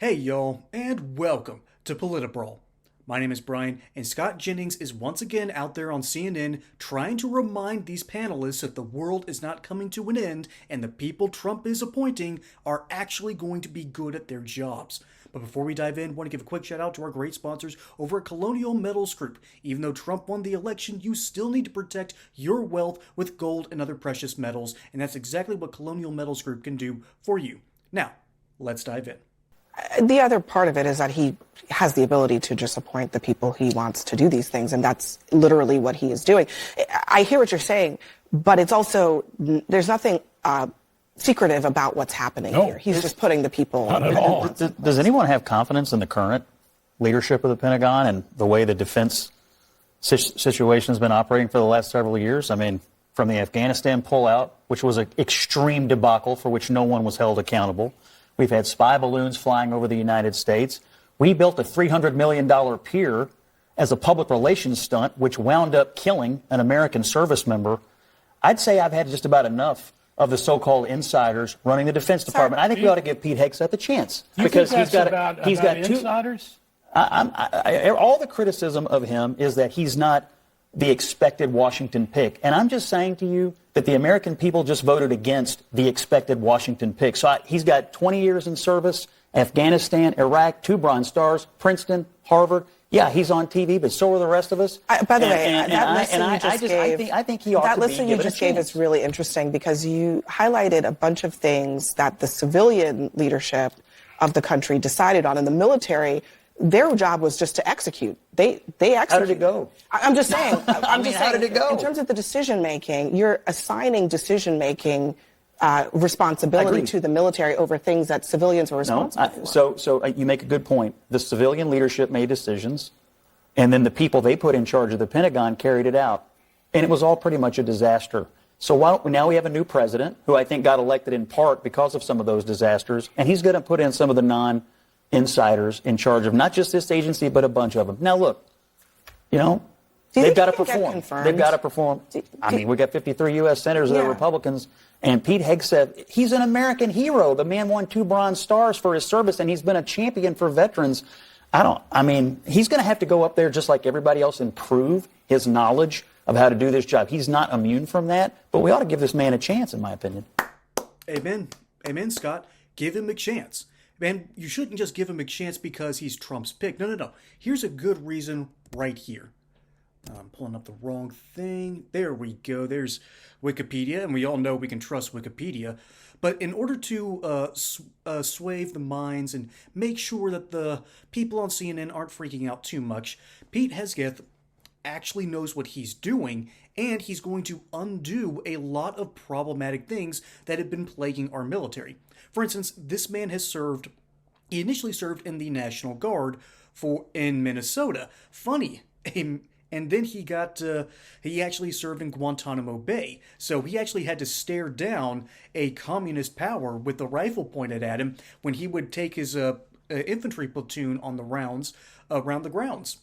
Hey y'all, and welcome to Politibrawl. My name is Brian, and Scott Jennings is once again out there on CNN trying to remind these panelists that the world is not coming to an end and the people Trump is appointing are actually going to be good at their jobs. But before we dive in, I want to give a quick shout out to our great sponsors over at Colonial Metals Group. Even though Trump won the election, you still need to protect your wealth with gold and other precious metals, and that's exactly what Colonial Metals Group can do for you. Now, let's dive in. The other part of it is that he has the ability to just appoint the people he wants to do these things, and that's literally what he is doing. I hear what you're saying, but it's also, there's nothing secretive about what's happening here. He's just putting the people. Not at all. Does anyone have confidence in the current leadership of the Pentagon and the way the defense situation has been operating for the last several years? I mean, from the Afghanistan pullout, which was an extreme debacle for which no one was held accountable. We've had spy balloons flying over the United States. We built a $300 million pier as a public relations stunt, which wound up killing an American service member. I'd say I've had just about enough of the so-called insiders running the Defense Department. I think we ought to give Pete Hegseth a chance because he's got two insiders. All the criticism of him is that he's not the expected Washington pick. And I'm just saying to you that the American people just voted against the expected Washington pick. So he's got 20 years in service, Afghanistan, Iraq, 2 Bronze Stars, Princeton, Harvard. Yeah, he's on TV, but so are the rest of us. By the way, I think he ought to be given a chance. That list you just gave is really interesting because you highlighted a bunch of things that the civilian leadership of the country decided on, and the military, their job was just to execute. They execute. How did it go? I'm just saying. How did it go? In terms of the decision making, you're assigning decision making responsibility to the military over things that civilians were responsible for. So you make a good point. The civilian leadership made decisions, and then the people they put in charge of the Pentagon carried it out, and it was all pretty much a disaster. So now we have a new president who I think got elected in part because of some of those disasters, and he's going to put in some of the non-insiders in charge of not just this agency, but a bunch of them. Now, look, they've got to perform. They've got to perform. I mean, we got 53 U.S. senators that are Republicans, and Pete Hegseth, he's an American hero. The man won 2 Bronze Stars for his service, and he's been a champion for veterans. He's going to have to go up there just like everybody else and prove his knowledge of how to do this job. He's not immune from that, but we ought to give this man a chance, in my opinion. Amen. Amen, Scott. Give him a chance. And you shouldn't just give him a chance because he's Trump's pick. No. Here's a good reason right here. I'm pulling up the wrong thing. There we go. There's Wikipedia, and we all know we can trust Wikipedia. But in order to sway the minds and make sure that the people on CNN aren't freaking out too much, Pete Hegseth actually knows what he's doing, and he's going to undo a lot of problematic things that have been plaguing our military. For instance, this man has he initially served in the National Guard in Minnesota. Funny. And then he actually served in Guantanamo Bay. So he actually had to stare down a communist power with the rifle pointed at him when he would take his infantry platoon on the rounds around the grounds.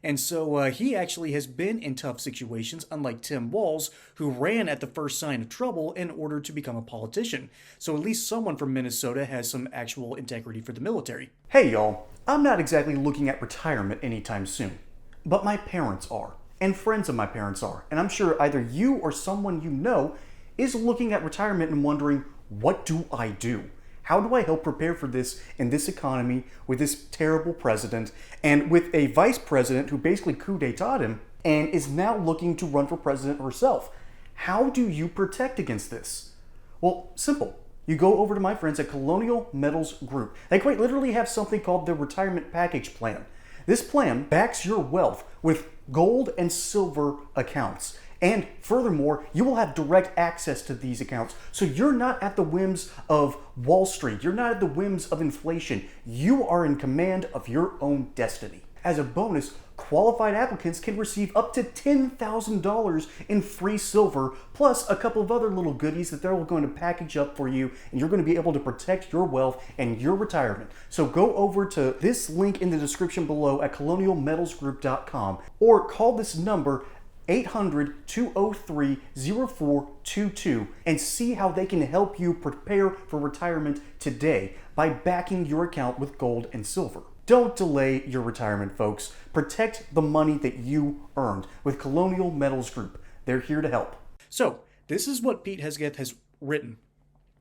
And so he actually has been in tough situations, unlike Tim Walz, who ran at the first sign of trouble in order to become a politician. So at least someone from Minnesota has some actual integrity for the military. Hey y'all, I'm not exactly looking at retirement anytime soon, but my parents are, and friends of my parents are, and I'm sure either you or someone you know is looking at retirement and wondering, what do I do? How do I help prepare for this in this economy with this terrible president and with a vice president who basically coup d'etat him and is now looking to run for president herself? How do you protect against this? Well, simple. You go over to my friends at Colonial Metals Group. They quite literally have something called the Retirement Package Plan. This plan backs your wealth with gold and silver accounts. And furthermore, you will have direct access to these accounts. So you're not at the whims of Wall Street. You're not at the whims of inflation. You are in command of your own destiny. As a bonus, qualified applicants can receive up to $10,000 in free silver, plus a couple of other little goodies that they're going to package up for you, and you're going to be able to protect your wealth and your retirement. So go over to this link in the description below at colonialmetalsgroup.com or call this number 800-203-0422 and see how they can help you prepare for retirement today by backing your account with gold and silver. Don't delay your retirement, folks. Protect the money that you earned with Colonial Metals Group. They're here to help. So, this is what Pete Hegseth has written.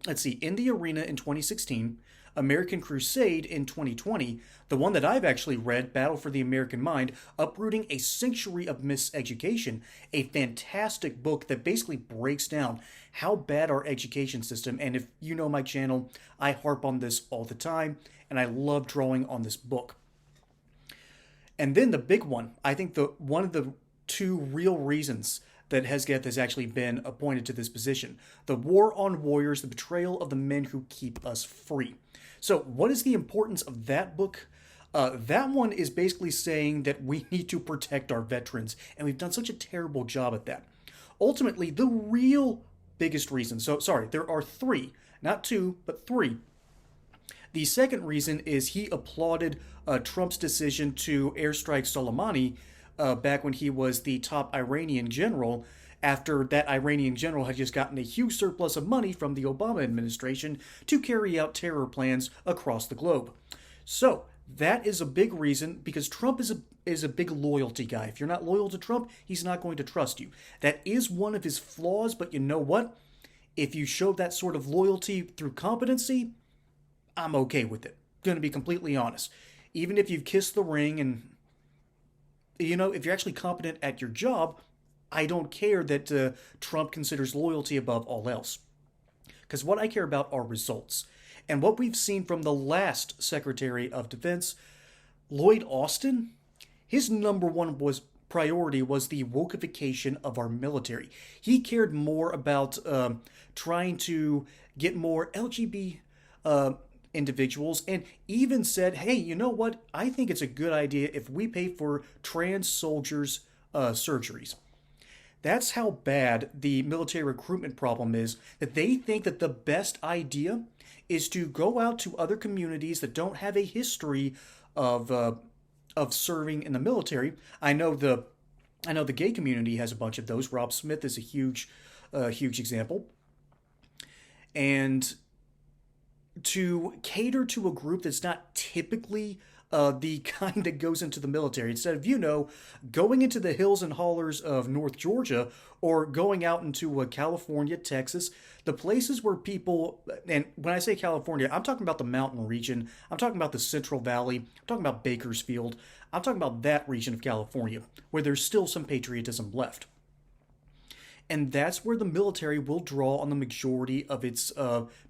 Let's see, In the Arena in 2016, American Crusade in 2020, the one that I've actually read, Battle for the American Mind, Uprooting a Century of Miseducation, a fantastic book that basically breaks down how bad our education system, and if you know my channel, I harp on this all the time, and I love drawing on this book. And then the big one, I think one of the two real reasons that Hegseth has actually been appointed to this position. The War on Warriors, the betrayal of the men who keep us free. So what is the importance of that book? That one is basically saying that we need to protect our veterans, and we've done such a terrible job at that. Ultimately, the real biggest reason, there are three, not two, but three. The second reason is he applauded Trump's decision to airstrike Soleimani back when he was the top Iranian general, after that Iranian general had just gotten a huge surplus of money from the Obama administration to carry out terror plans across the globe. So that is a big reason, because Trump is a big loyalty guy. If you're not loyal to Trump, he's not going to trust you. That is one of his flaws, but you know what? If you show that sort of loyalty through competency, I'm okay with it. Going to be completely honest. Even if you've kissed the ring and, if you're actually competent at your job, I don't care that Trump considers loyalty above all else. Because what I care about are results. And what we've seen from the last Secretary of Defense, Lloyd Austin, his number one priority was the wokeification of our military. He cared more about trying to get more LGBT individuals, and even said, hey, you know what? I think it's a good idea if we pay for trans soldiers' surgeries. That's how bad the military recruitment problem is, that they think that the best idea is to go out to other communities that don't have a history of serving in the military. I know the gay community has a bunch of those. Rob Smith is a huge example. And to cater to a group that's not typically the kind that goes into the military. Instead of, going into the hills and hollers of North Georgia or going out into California, Texas, the places where people, and when I say California, I'm talking about the mountain region, I'm talking about the Central Valley, I'm talking about Bakersfield, I'm talking about that region of California where there's still some patriotism left. And that's where the military will draw on the majority of its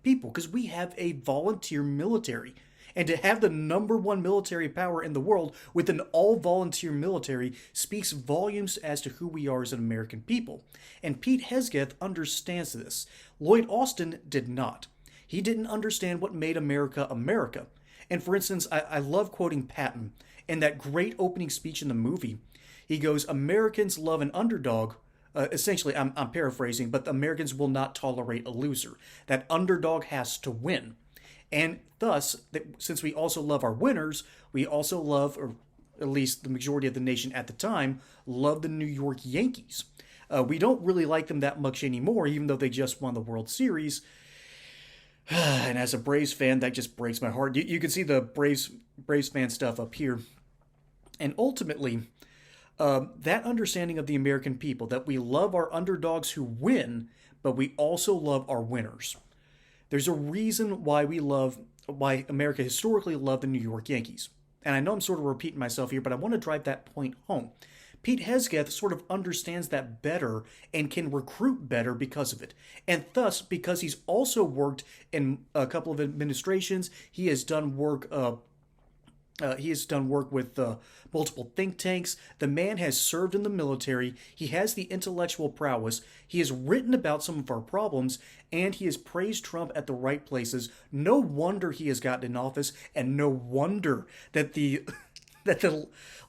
people, because we have a volunteer military. And to have the number one military power in the world with an all-volunteer military speaks volumes as to who we are as an American people. And Pete Hegseth understands this. Lloyd Austin did not. He didn't understand what made America America. And for instance, I love quoting Patton in that great opening speech in the movie. He goes, Americans love an underdog. Essentially, I'm paraphrasing, but the Americans will not tolerate a loser. That underdog has to win. And thus, since we also love our winners, we also love, or at least the majority of the nation at the time, loved the New York Yankees. We don't really like them that much anymore, even though they just won the World Series. And as a Braves fan, that just breaks my heart. You can see the Braves fan stuff up here. And ultimately, that understanding of the American people, that we love our underdogs who win, but we also love our winners. There's a reason why America historically loved the New York Yankees. And I know I'm sort of repeating myself here, but I want to drive that point home. Pete Hegseth sort of understands that better and can recruit better because of it. And thus, because he's also worked in a couple of administrations, he has done work with multiple think tanks. The man has served in the military. He has the intellectual prowess. He has written about some of our problems, and he has praised Trump at the right places. No wonder he has gotten in office, and no wonder that the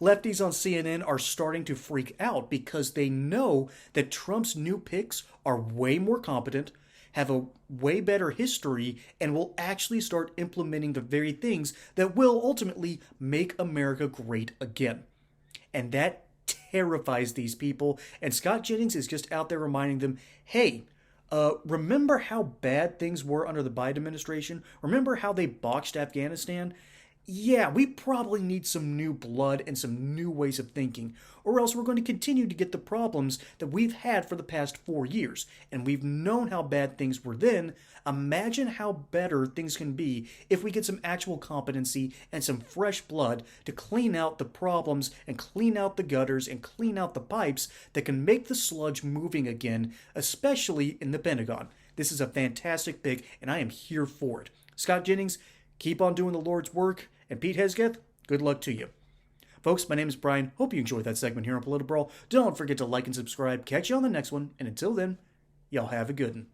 lefties on CNN are starting to freak out, because they know that Trump's new picks are way more competent, have a way better history, and will actually start implementing the very things that will ultimately make America great again. And that terrifies these people. And Scott Jennings is just out there reminding them, hey, remember how bad things were under the Biden administration? Remember how they botched Afghanistan? Yeah, we probably need some new blood and some new ways of thinking, or else we're going to continue to get the problems that we've had for the past 4 years. And we've known how bad things were then. Imagine how better things can be if we get some actual competency and some fresh blood to clean out the problems and clean out the gutters and clean out the pipes that can make the sludge moving again, especially in the Pentagon. This is a fantastic pick, and I am here for it. Scott Jennings, keep on doing the Lord's work. And Pete Hegseth, good luck to you. Folks, my name is Brian. Hope you enjoyed that segment here on Political Brawl. Don't forget to like and subscribe. Catch you on the next one. And until then, y'all have a good one.